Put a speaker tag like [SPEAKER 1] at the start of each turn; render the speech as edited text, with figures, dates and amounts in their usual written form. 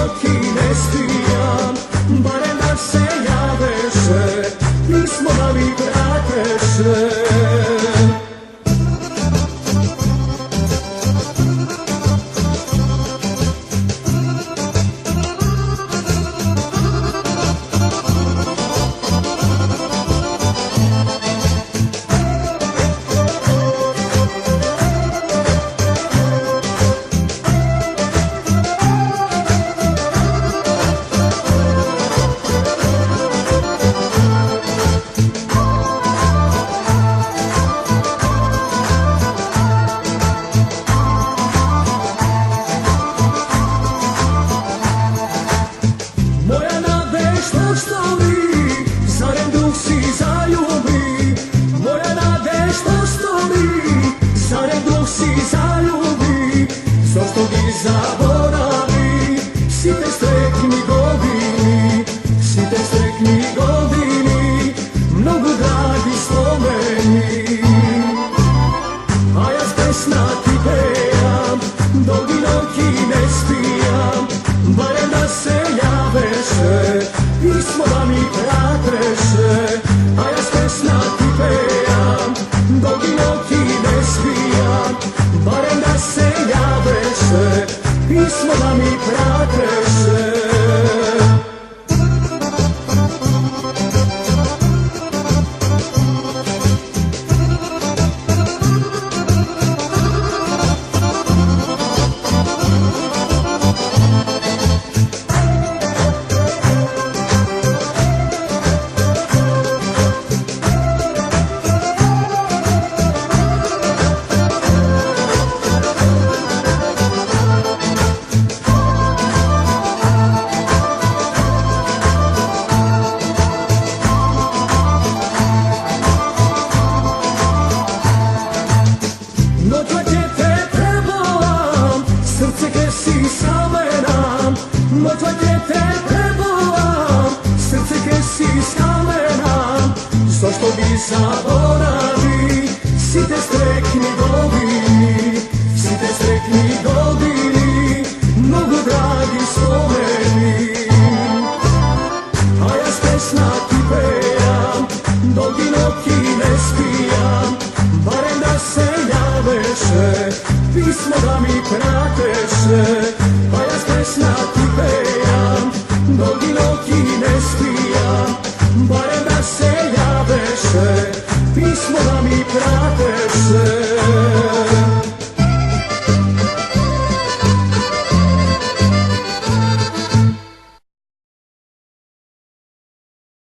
[SPEAKER 1] noći ne spijam, barem da se javeše, pismo da mi prateše. Zarem duh si zaljubi, moja nadežda stoji, zarem duh si zaljubi, zašto bi zaboravi, si te sretni godini, si te sretni godini, mnogo dragi spomeni. A ja pesna ti pejam, dok i noći ne spijam, barem da se javeše, pismo da mi prateše. A ja pesna ti pejam, dok i noći ne spijam, barem da se javeše, pismo da mi prateše. Noćva te prebolam, srce ke si skamenam, zašto bi zaboravi, si te sretni godini, si te sretni godini, mnogo dragi spomeni. A ja pesna ti pejam, dok i noći ne spijam, barem da se javeše, pismo da mi prateše. A ja pesna ti pejam, dok i noći ne spijam, barem da se javeše, pismo da mi prateše.